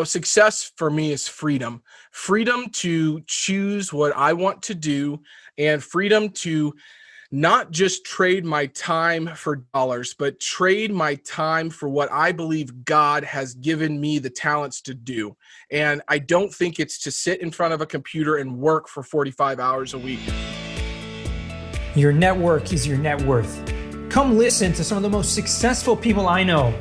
Success for me is freedom to choose what I want to do, and freedom to not just trade my time for dollars, but trade my time for what I believe God has given me the talents to do. And I don't think it's to sit in front of a computer and work for 45 hours a week. Your network is your net worth. Come listen to some of the most successful people I know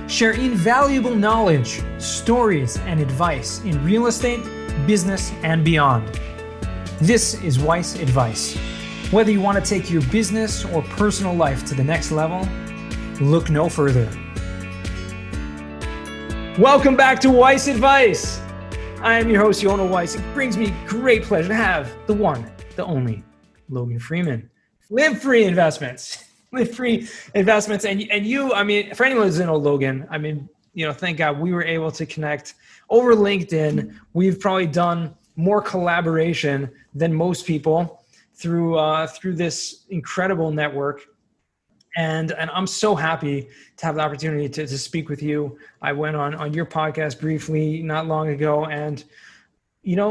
share invaluable knowledge, stories, and advice in real estate, business, and beyond. This is Weiss Advice. Whether you want to take your business or personal life to the next level, look no further. Welcome back to Weiss Advice. I am your host, Yona Weiss. It brings me great pleasure to have the one, the only, Logan Freeman. Live Free Investments. Live Free Investments. And you, for anyone who doesn't know Logan, thank God we were able to connect over LinkedIn. We've probably done more collaboration than most people through this incredible network. And I'm so happy to have the opportunity to speak with you. I went on your podcast briefly not long ago, and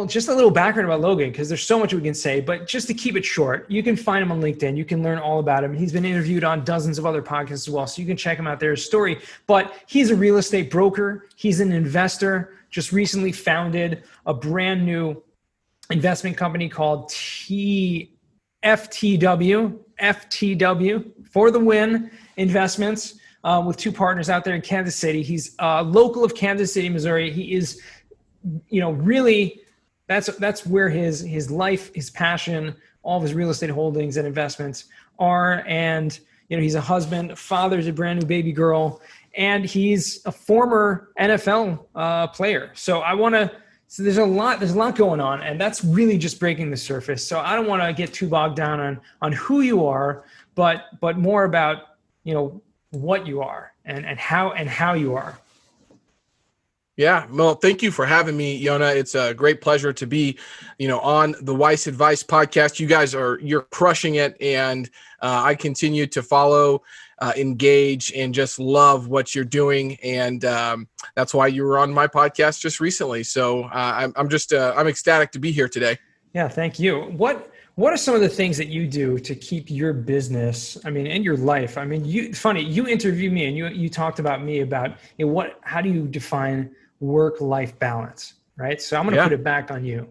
just a little background about Logan, because there's so much we can say, but just to keep it short, you can find him on LinkedIn. You can learn all about him. He's been interviewed on dozens of other podcasts as well, so you can check him out there, his story. But he's a real estate broker. He's an investor, just recently founded a brand new investment company called FTW for the win investments with two partners out there in Kansas City. He's local of Kansas City, Missouri. He is, really, that's where his life, his passion, all of his real estate holdings and investments are. And, he's a husband, father to a brand new baby girl, and he's a former NFL player. So there's a lot going on, and that's really just breaking the surface. So I don't want to get too bogged down on who you are, but more about, what you are and how you are. Yeah. Well, thank you for having me, Yona. It's a great pleasure to be, on the Weiss Advice podcast. You guys you're crushing it. And I continue to follow, engage, and just love what you're doing. And that's why you were on my podcast just recently. So I'm ecstatic to be here today. Yeah. Thank you. What are some of the things that you do to keep your business, and your life? You interviewed me and you talked about me about, how do you define work-life balance, right? So I'm going to put it back on you.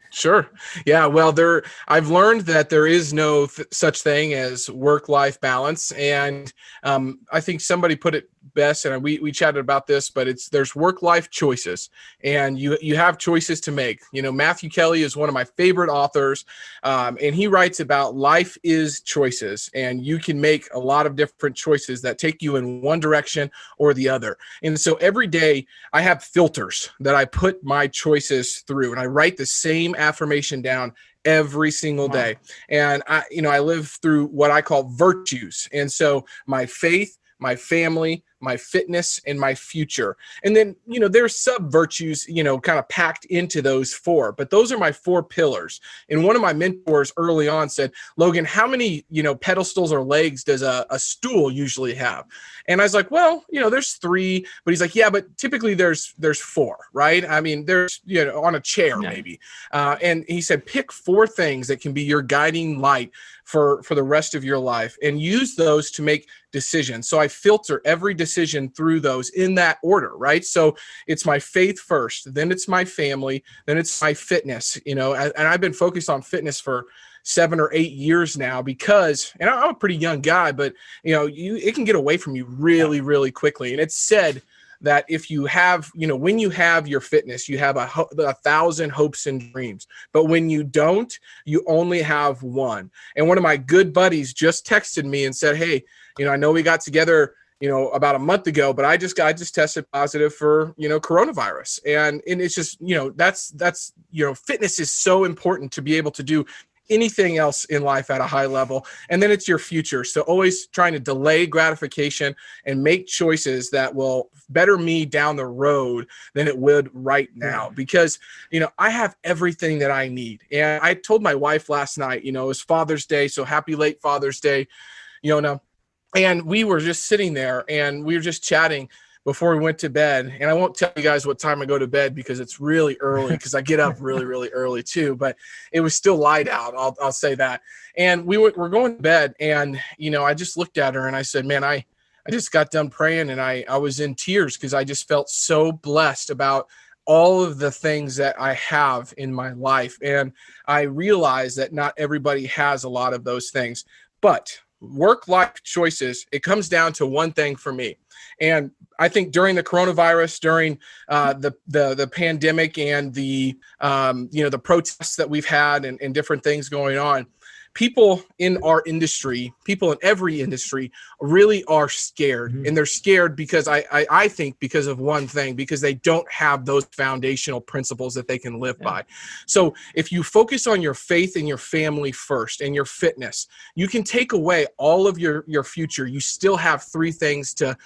Sure. Yeah. Well, I've learned that there is no such thing as work-life balance. And I think somebody put it best, and we chatted about this, but there's work-life choices, and you have choices to make. Matthew Kelly is one of my favorite authors, and he writes about life is choices, and you can make a lot of different choices that take you in one direction or the other. And so every day I have filters that I put my choices through, and I write the same affirmation down every single day. And I live through what I call virtues. And so my faith, my family, my fitness, and my future. And then, there's sub virtues, kind of packed into those four, but those are my four pillars. And one of my mentors early on said, Logan, how many, pedestals or legs does a stool usually have? And I was like, well, there's three, but he's like, yeah, but typically there's four, right? There's, on a chair maybe. And he said, pick four things that can be your guiding light for the rest of your life, and use those to make decisions. So I filter every decision through those in that order, right? So it's my faith first, then it's my family, then it's my fitness, and I've been focused on fitness for 7 or 8 years now because, and I'm a pretty young guy, but it can get away from you really, really quickly. And it's said that if you have, when you have your fitness, you have 1,000 hopes and dreams, but when you don't, you only have one. And one of my good buddies just texted me and said, hey, I know we got together, about a month ago, but I just tested positive for, coronavirus. And it's just, that's fitness is so important to be able to do anything else in life at a high level. And then it's your future. So always trying to delay gratification and make choices that will better me down the road than it would right now. Because, I have everything that I need. And I told my wife last night, it was Father's Day. So happy late Father's Day, And we were just sitting there and we were just chatting. before we went to bed, and I won't tell you guys what time I go to bed because it's really early because I get up really, really early too, but it was still light out. I'll say that. And we're going to bed, and, I just looked at her and I said, man, I just got done praying, and I was in tears because I just felt so blessed about all of the things that I have in my life. And I realized that not everybody has a lot of those things, but work-life choices, it comes down to one thing for me. And I think during the coronavirus, during the pandemic and the protests that we've had and different things going on, people in our industry, people in every industry really are scared. Mm-hmm. And they're scared because I think because of one thing, because they don't have those foundational principles that they can live by. So if you focus on your faith and your family first and your fitness, you can take away all of your future. You still have three things to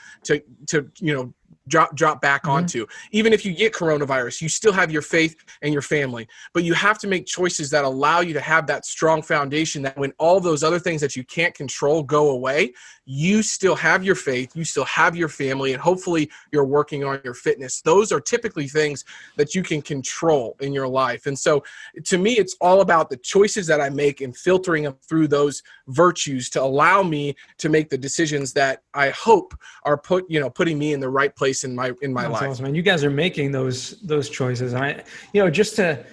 drop back onto. Even if you get coronavirus, you still have your faith and your family, but you have to make choices that allow you to have that strong foundation that when all those other things that you can't control go away, you still have your faith, you still have your family, and hopefully you're working on your fitness. Those are typically things that you can control in your life. And so to me, it's all about the choices that I make and filtering them through those virtues to allow me to make the decisions that I hope are putting me in the right place in my That's life. awesome. And you guys are making those choices. And I, just to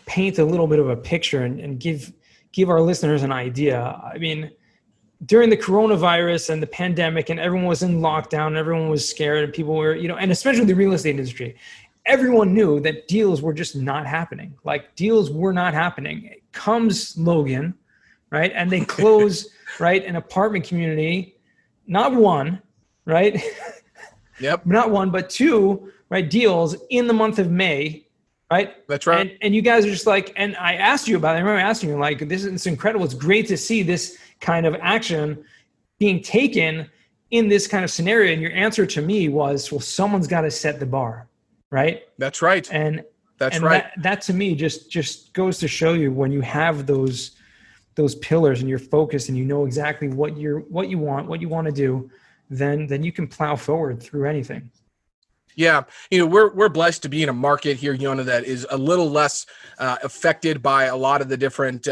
paint a little bit of a picture and give our listeners an idea. I mean, during the coronavirus and the pandemic, and everyone was in lockdown, and everyone was scared, and people were, and especially the real estate industry, everyone knew that deals were just not happening. Like, deals were not happening. Comes Logan, right? And they close, right, an apartment community, not one, right? Yep. Not one, but two, right, deals in the month of May, right? That's right. And you guys are just like, and I asked you about it. I remember asking you, like, it's incredible. It's great to see this kind of action being taken in this kind of scenario. And your answer to me was, well, someone's got to set the bar, right? That's right. And that's right. That to me just goes to show you, when you have those pillars and you're focused and you know exactly what you want to do, then you can plow forward through anything. Yeah. We're blessed to be in a market here, Yona, that is a little less affected by a lot of the different,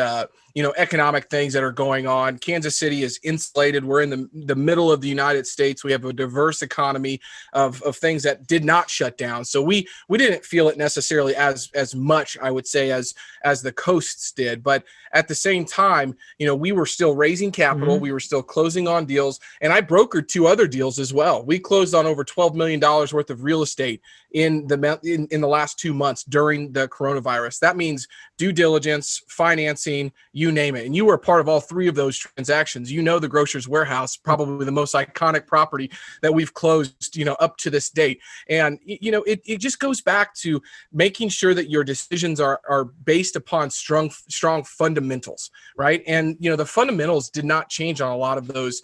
economic things that are going on. Kansas City is insulated. We're in the middle of the United States. We have a diverse economy of things that did not shut down. So we didn't feel it necessarily as much, I would say, as the coasts did. But at the same time, we were still raising capital. Mm-hmm. We were still closing on deals. And I brokered 2 other deals as well. We closed on over $12 million worth of real estate in the last 2 months during the coronavirus. That means due diligence, financing, you name it. And you were a part of all 3 of those transactions. The Grocer's Warehouse, probably the most iconic property that we've closed, up to this date. And, it just goes back to making sure that your decisions are based upon strong fundamentals, right? And, the fundamentals did not change on a lot of those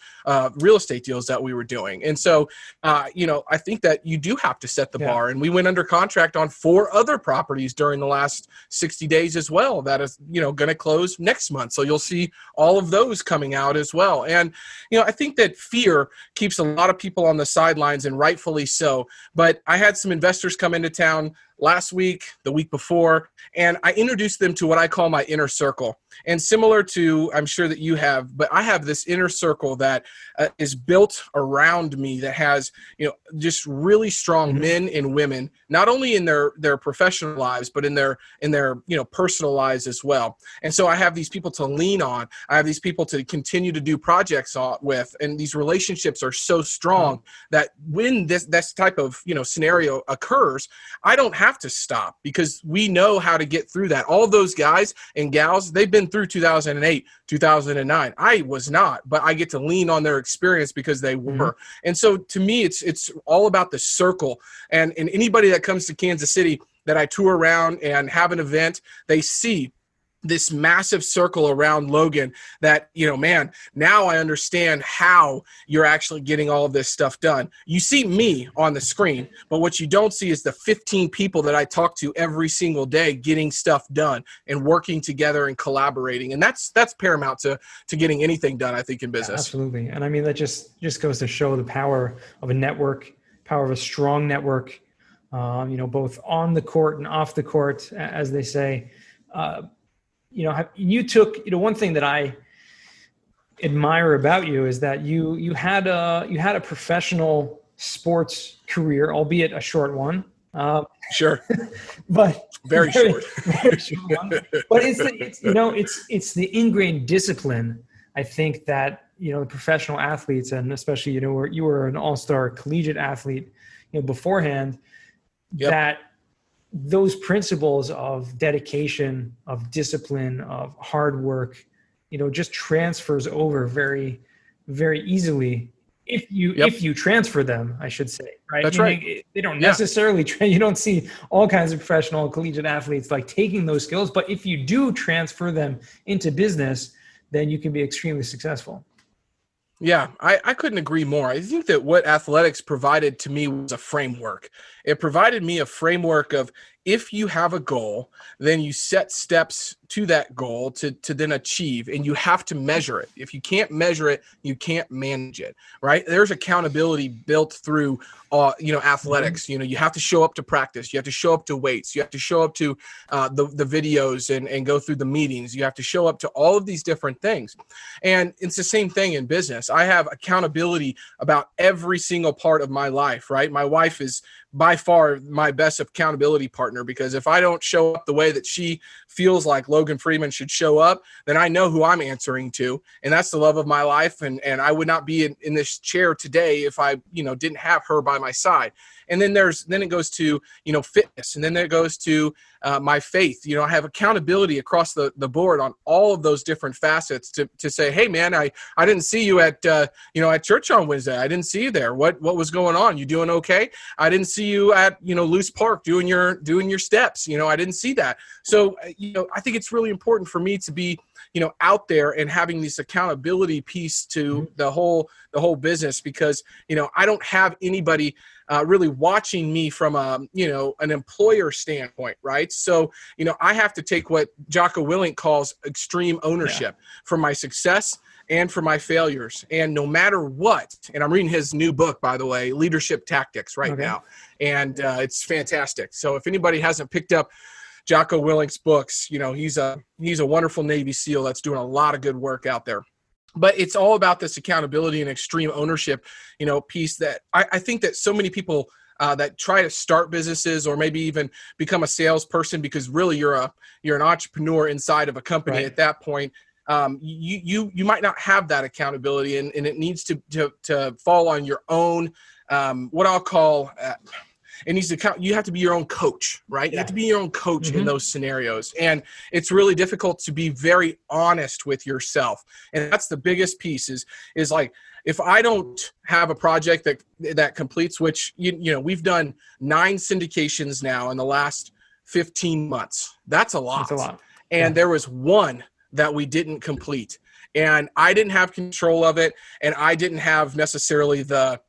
real estate deals that we were doing. And so, I think that you do have to set the bar. And we went under contract on 4 other properties during the last 60 days as well. That is, going to close next month. So you'll see all of those coming out as well. And, I think that fear keeps a lot of people on the sidelines, and rightfully so. But I had some investors come into town last week, the week before, and I introduced them to what I call my inner circle. And similar to, I'm sure that you have, but I have this inner circle that is built around me that has, just really strong men and women, not only in their professional lives, but in their personal lives as well. And so I have these people to lean on. I have these people to continue to do projects with, and these relationships are so strong that when this type of, scenario occurs, I don't have to stop, because we know how to get through that. All of those guys and gals, they've been through 2008, 2009. I was not, but I get to lean on their experience because they were. And so to me, it's all about the circle. And anybody that comes to Kansas City that I tour around and have an event, they see this massive circle around Logan that, man, now I understand how you're actually getting all of this stuff done. You see me on the screen, but what you don't see is the 15 people that I talk to every single day getting stuff done and working together and collaborating. And that's paramount to getting anything done, I think, in business. Yeah, absolutely. And I mean, that just goes to show the power of a network power of a strong network, both on the court and off the court, as they say. You took, one thing that I admire about you is that you had a professional sports career, albeit a short one. Sure. But very short. Very short one. But it's the ingrained discipline, I think, that the professional athletes, and especially you were an all-star collegiate athlete beforehand, that those principles of dedication, of discipline, of hard work, just transfers over very, very easily if you transfer them, I should say, right? That's right. They don't necessarily you don't see all kinds of professional collegiate athletes like taking those skills, but if you do transfer them into business, then you can be extremely successful. Yeah, I couldn't agree more. I think that what athletics provided to me was a framework. It provided me a framework of, if you have a goal, then you set steps to that goal to then achieve, and you have to measure it. If you can't measure it, you can't manage it, right? There's accountability built through, athletics. You have to show up to practice. You have to show up to weights. You have to show up to the videos and go through the meetings. You have to show up to all of these different things. And it's the same thing in business. I have accountability about every single part of my life, right? My wife is by far my best accountability partner, because if I don't show up the way that she feels like Logan Freeman should show up, then I know who I'm answering to, and that's the love of my life. And I would not be in this chair today if I, didn't have her by my side. And then it goes to, fitness. And then it goes to my faith. I have accountability across the board on all of those different facets to say, hey man, I didn't see you at church on Wednesday. I didn't see you there. What was going on? You doing okay? I didn't see you at, Loose Park doing your steps. I didn't see that. So, I think it's really important for me to be, out there and having this accountability piece to the whole business, because, I don't have anybody really watching me from an employer standpoint, right? So, I have to take what Jocko Willink calls extreme ownership for my success and for my failures. And no matter what, and I'm reading his new book, by the way, Leadership Tactics right now. And it's fantastic. So if anybody hasn't picked up Jocko Willink's books, he's a wonderful Navy SEAL that's doing a lot of good work out there. But it's all about this accountability and extreme ownership, piece that I think that so many people that try to start businesses or maybe even become a salesperson, because really you're an entrepreneur inside of a company at that point. You might not have that accountability, and it needs to fall on your own, what I'll call, it needs to you have to be your own coach, right? You have to be your own coach in those scenarios. And it's really difficult to be very honest with yourself. And that's the biggest piece is like, if I don't have a project that completes, which, we've done 9 syndications now in the last 15 months. That's a lot. That's a lot. And there was one that we didn't complete, and I didn't have control of it. And I didn't have necessarily the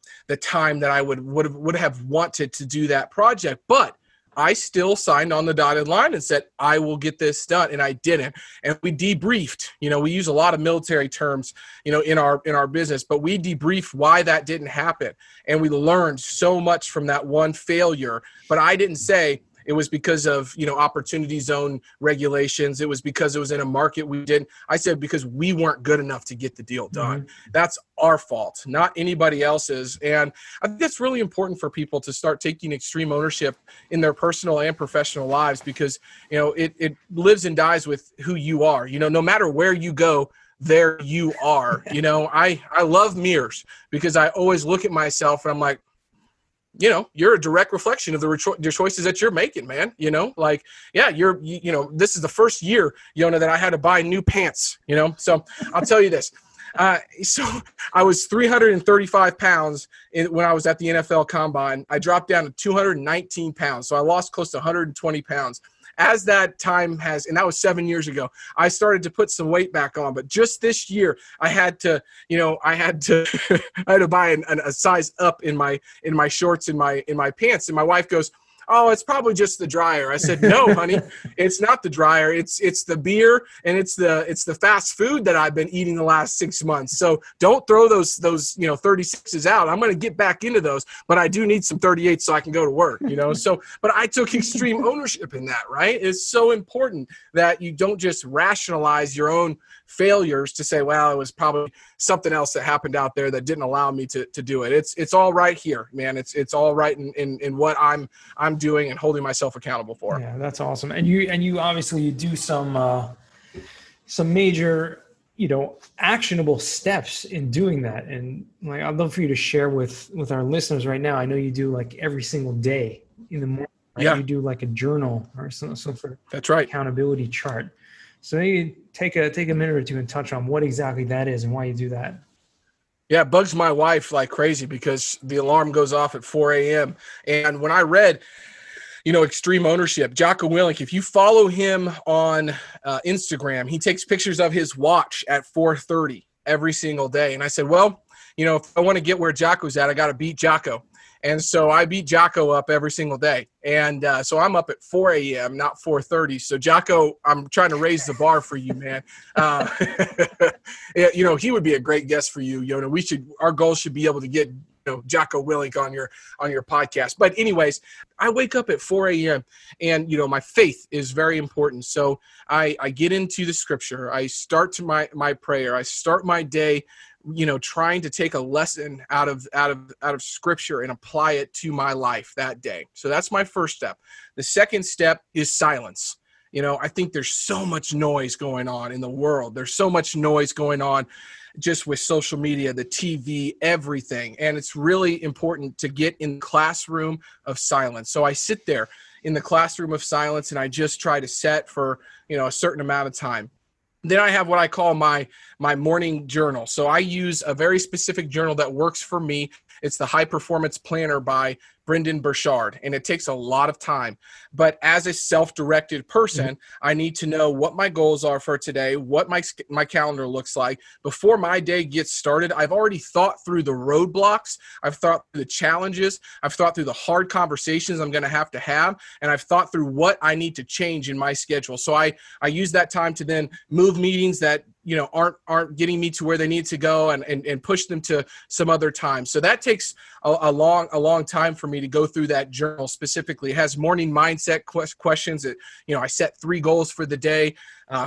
time that I would have wanted to do that project, but I still signed on the dotted line and said, I will get this done. And I didn't. And we debriefed, we use a lot of military terms, in our business, but we debriefed why that didn't happen. And we learned so much from that one failure, but I didn't say it was because of, opportunity zone regulations. It was because it was in a market we didn't. I said, because we weren't good enough to get the deal done. That's our fault, not anybody else's. And I think that's really important for people to start taking extreme ownership in their personal and professional lives, because, it lives and dies with who you are. No matter where you go, there you are. I love mirrors, because I always look at myself and I'm like, you're a direct reflection of the choices that you're making, man. This is the first year, Yona, that I had to buy new pants, so I'll tell you this. So I was 335 pounds when I was at the NFL Combine. I dropped down to 219 pounds. So I lost close to 120 pounds. As that time has, and that was 7 years ago, I started to put some weight back on. But just this year, I had to buy a size up in my shorts, in my pants. And my wife goes, oh, it's probably just the dryer. I said, no, honey, it's not the dryer. It's the beer and it's the fast food that I've been eating the last 6 months. So don't throw those 36s out. I'm going to get back into those, but I do need some 38s so I can go to work, So, but I took extreme ownership in that, right? It's so important that you don't just rationalize your own failures to say, well, it was probably something else that happened out there that didn't allow me to do it. It's all right here, man. It's all right in what I'm doing and holding myself accountable for. Yeah, that's awesome. And you obviously you do some major, actionable steps in doing that. And like, I'd love for you to share with our listeners right now. I know you do like every single day in the morning, right? Yeah. You do like a journal or some sort of That's right. accountability chart. So maybe take a minute or two and touch on what exactly that is and why you do that. Yeah, it bugs my wife like crazy because the alarm goes off at 4 a.m. And when I read, extreme ownership, Jocko Willink, if you follow him on Instagram, he takes pictures of his watch at 4:30 every single day. And I said, well, if I want to get where Jocko's at, I got to beat Jocko. And so I beat Jocko up every single day. And so I'm up at 4 a.m., not 4:30. So Jocko, I'm trying to raise the bar for you, man. He would be a great guest for you. Our goal should be able to get Jocko Willink on your podcast. But anyways, I wake up at 4 a.m. and, my faith is very important. So I get into the scripture. I start to my prayer. I start my day, trying to take a lesson out of scripture and apply it to my life that day. So that's my first step. The second step is silence. I think there's so much noise going on in the world. There's so much noise going on just with social media, the TV, everything. And it's really important to get in the classroom of silence. So I sit there in the classroom of silence and I just try to set for, a certain amount of time. Then I have what I call my morning journal. So I use a very specific journal that works for me. It's the High Performance Planner by Brendan Burchard, and it takes a lot of time. But as a self-directed person, I need to know what my goals are for today, what my calendar looks like. Before my day gets started, I've already thought through the roadblocks. I've thought through the challenges. I've thought through the hard conversations I'm going to have, and I've thought through what I need to change in my schedule. So I use that time to then move meetings that aren't getting me to where they need to go and push them to some other time. So that takes a long time for me to go through that journal specifically. It has morning mindset questions that, I set 3 goals for the day.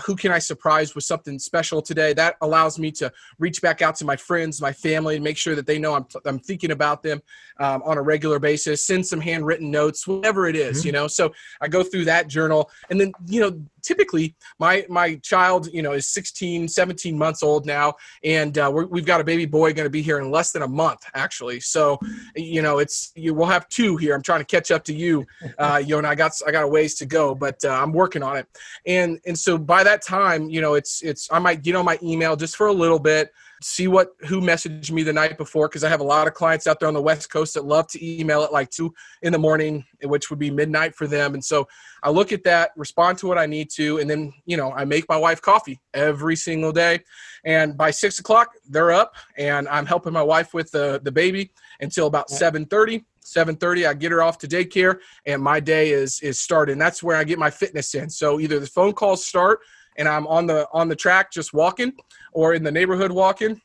Who can I surprise with something special today? That allows me to reach back out to my friends, my family, and make sure that they know I'm thinking about them on a regular basis. Send some handwritten notes, whatever it is, So I go through that journal, and then typically my child is 16, 17 months old now, and we've got a baby boy going to be here in less than a month, actually. So we'll have 2 here. I'm trying to catch up to you, and I got a ways to go, but I'm working on it, and so by that time, I might get on my email just for a little bit, see who messaged me the night before, because I have a lot of clients out there on the West Coast that love to email at like 2 a.m, which would be midnight for them. And so I look at that, respond to what I need to, and then I make my wife coffee every single day. And by 6 o'clock, they're up, and I'm helping my wife with the baby until about 7:30. 7:30, I get her off to daycare, and my day is started. And that's where I get my fitness in. So either the phone calls start and I'm on the track just walking, or in the neighborhood walking,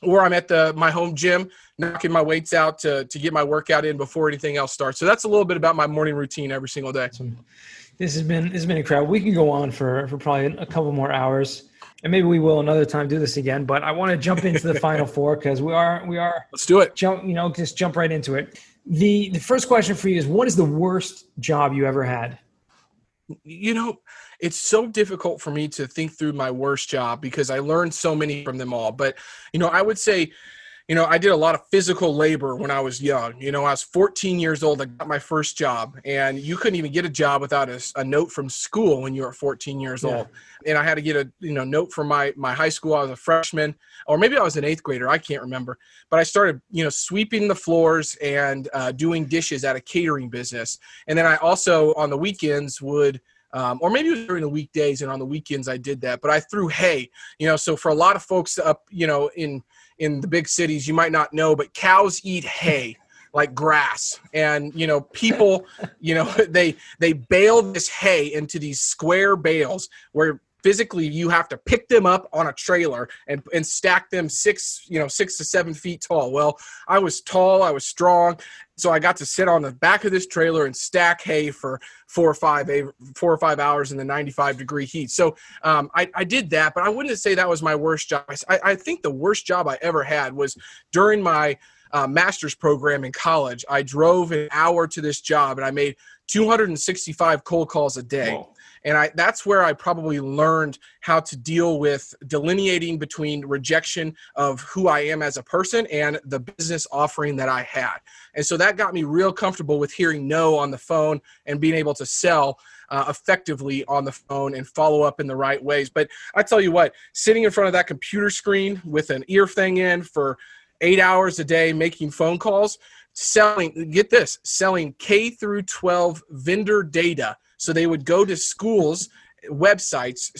or I'm at my home gym knocking my weights out to get my workout in before anything else starts. So that's a little bit about my morning routine every single day. This has been incredible. We can go on for probably a couple more hours, and maybe we will another time do this again. But I want to jump into the final 4 because we are. Let's do it. Just jump right into it. The first question for you is, what is the worst job you ever had? It's so difficult for me to think through my worst job because I learned so many from them all. But, I would say, I did a lot of physical labor when I was young. I was 14 years old. I got my first job, and you couldn't even get a job without a note from school when you were 14 years old. And I had to get a note from my high school. I was a freshman, or maybe I was an 8th grader. I can't remember. But I started, sweeping the floors and doing dishes at a catering business. And then I also on the weekends would or maybe it was during the weekdays, and on the weekends I did that. But I threw hay, so for a lot of folks up, in the big cities, you might not know, but cows eat hay. like grass. And, people, they bale this hay into these square bales where physically you have to pick them up on a trailer and stack them 6 to 7 feet tall. Well, I was tall, I was strong. So I got to sit on the back of this trailer and stack hay for 4 or 5 hours in the 95-degree heat. So I did that, but I wouldn't say that was my worst job. I think the worst job I ever had was during my master's program in college. I drove an hour to this job and I made 265 cold calls a day. Whoa. And that's where I probably learned how to deal with delineating between rejection of who I am as a person and the business offering that I had. And so that got me real comfortable with hearing no on the phone and being able to sell effectively on the phone and follow up in the right ways. But I tell you what, sitting in front of that computer screen with an ear thing in for 8 hours a day, making phone calls, selling K through 12 vendor data. So they would go to schools, websites,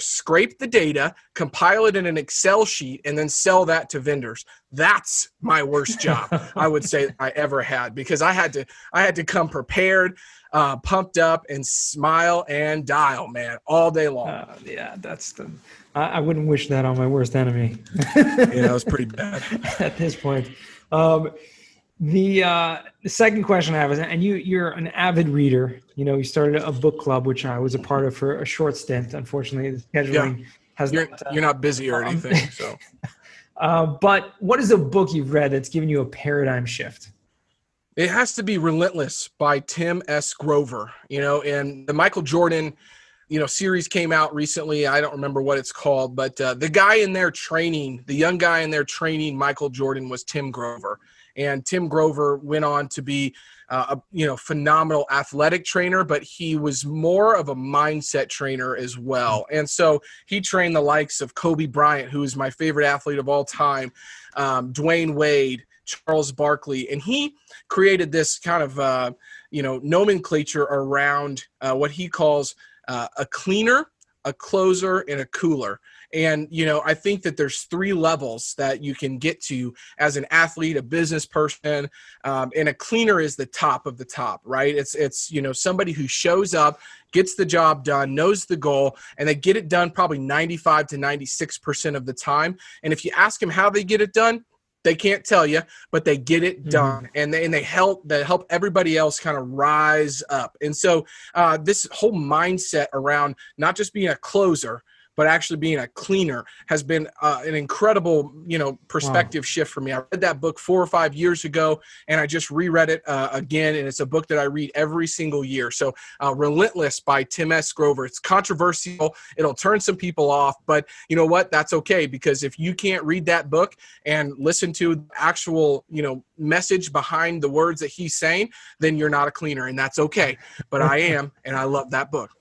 scrape the data, compile it in an Excel sheet, and then sell that to vendors. That's my worst job, I would say, I ever had, because I had to come prepared, pumped up, and smile and dial, man, all day long. I wouldn't wish that on my worst enemy. It was pretty bad at this point. The second question I have is, and you're an avid reader. You started a book club, which I was a part of for a short stint. Unfortunately, the scheduling has you're not busy or anything. So, but what is a book you've read that's given you a paradigm shift? It has to be Relentless by Tim S. Grover. And the Michael Jordan, series came out recently. I don't remember what it's called, but the young guy in there training Michael Jordan was Tim Grover. And Tim Grover went on to be a phenomenal athletic trainer, but he was more of a mindset trainer as well. And so he trained the likes of Kobe Bryant, who is my favorite athlete of all time, Dwayne Wade, Charles Barkley, and he created this kind of nomenclature around what he calls a cleaner, a closer, and a cooler. And, I think that there's 3 levels that you can get to as an athlete, a business person, and a cleaner is the top of the top, right? It's somebody who shows up, gets the job done, knows the goal, and they get it done probably 95 to 96% of the time. And if you ask them how they get it done, they can't tell you, but they get it done, and they help everybody else kind of rise up. And so this whole mindset around not just being a closer, but actually being a cleaner has been an incredible, perspective shift for me. I read that book 4 or 5 years ago, and I just reread it again, and it's a book that I read every single year. So Relentless by Tim S. Grover. It's controversial. It'll turn some people off, but you know what? That's okay, because if you can't read that book and listen to the actual, message behind the words that he's saying, then you're not a cleaner, and that's okay. But I am, and I love that book.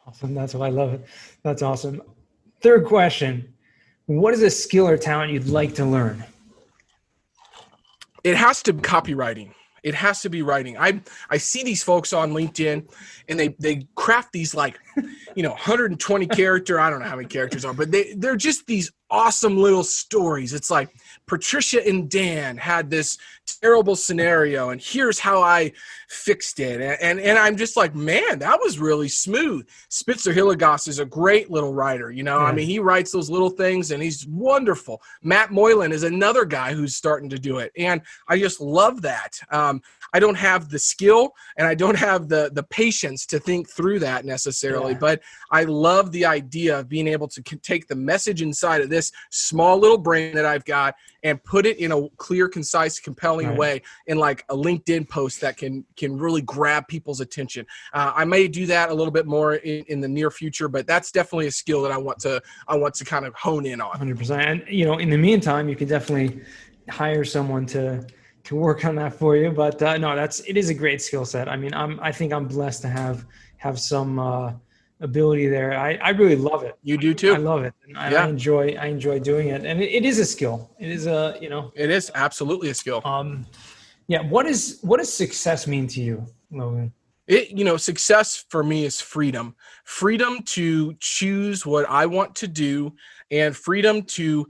Awesome. That's why I love it. That's awesome. Third question. What is a skill or talent you'd like to learn? It has to be copywriting. It has to be writing. I see these folks on LinkedIn, and they craft these 120 character, I don't know how many characters are, but they're just these awesome little stories. It's like Patricia and Dan had this terrible scenario, and here's how I fixed it. And I'm just like, man, that was really smooth. Spitzer Hilligoss is a great little writer. I mean, he writes those little things, and he's wonderful. Matt Moylan is another guy who's starting to do it, and I just love that. I don't have the skill, and I don't have the patience to think through that necessarily, but I love the idea of being able to take the message inside of this small little brain that I've got and put it in a clear, concise, compelling way in like a LinkedIn post that can really grab people's attention. I may do that a little bit more in the near future, but that's definitely a skill that I want to kind of hone in on. 100%. And in the meantime, you can definitely hire someone to work on that for you. But no, it is a great skill set. I mean, I think I'm blessed to have some ability there. I really love it. You do too. I love it. And I enjoy doing it. And it is a skill. It is it is absolutely a skill. What does success mean to you, Logan? Success for me is freedom to choose what I want to do, and freedom to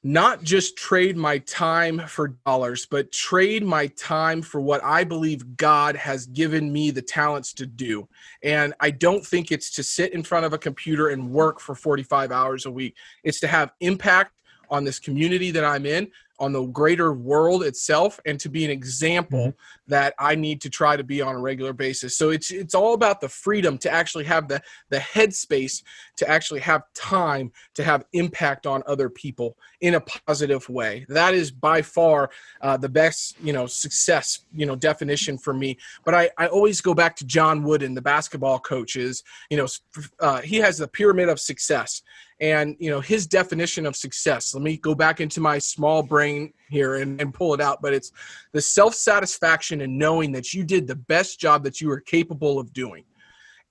not just trade my time for dollars, but trade my time for what I believe God has given me the talents to do. And I don't think it's to sit in front of a computer and work for 45 hours a week. It's to have impact on this community that I'm in, on the greater world itself, and to be an example that I need to try to be on a regular basis. So it's all about the freedom to actually have the headspace to actually have time to have impact on other people in a positive way. That is by far the best, success, definition for me. But I always go back to John Wooden, the basketball coach. He has the pyramid of success. And, his definition of success, let me go back into my small brain here and pull it out, but it's the self-satisfaction in knowing that you did the best job that you were capable of doing.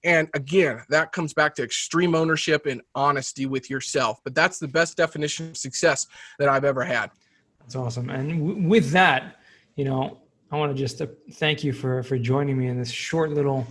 And again, that comes back to extreme ownership and honesty with yourself. But that's the best definition of success that I've ever had. That's awesome. And with that, I want to just thank you for joining me in this short little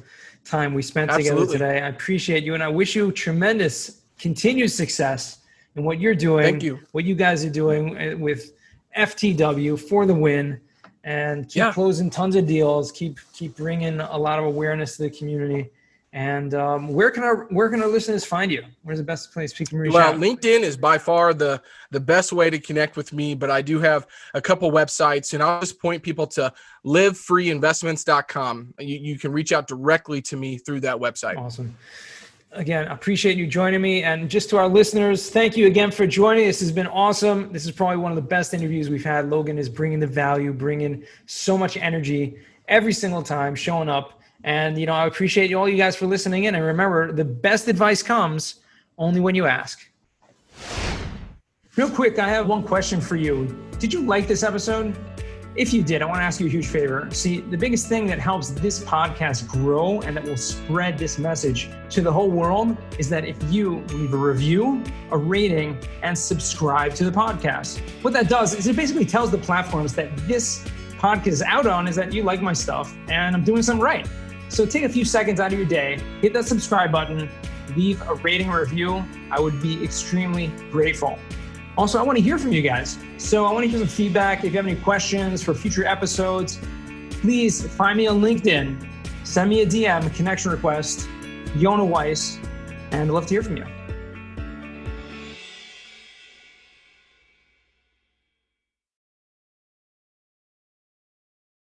time we spent together today. I appreciate you, and I wish you tremendous continued success in what you're doing. Thank you. What you guys are doing with FTW for the win, and keep closing tons of deals. Keep bringing a lot of awareness to the community. And where can our listeners find you? Where's the best place people can reach out? LinkedIn is by far the best way to connect with me, but I do have a couple websites, and I'll just point people to livefreeinvestments.com. You can reach out directly to me through that website. Awesome. Again, I appreciate you joining me. And just to our listeners, thank you again for joining. This has been awesome. This is probably one of the best interviews we've had. Logan is bringing the value, bringing so much energy every single time, showing up. And, I appreciate all you guys for listening in. And remember, the best advice comes only when you ask. Real quick, I have one question for you. Did you like this episode? If you did, I want to ask you a huge favor. See, the biggest thing that helps this podcast grow and that will spread this message to the whole world is that if you leave a review, a rating, and subscribe to the podcast. What that does is it basically tells the platforms that this podcast is out on is that you like my stuff and I'm doing something right. So take a few seconds out of your day, hit that subscribe button, leave a rating or review. I would be extremely grateful. Also, I want to hear from you guys. So I want to hear some feedback. If you have any questions for future episodes, please find me on LinkedIn. Send me a DM, a connection request, Yona Weiss, and I'd love to hear from you.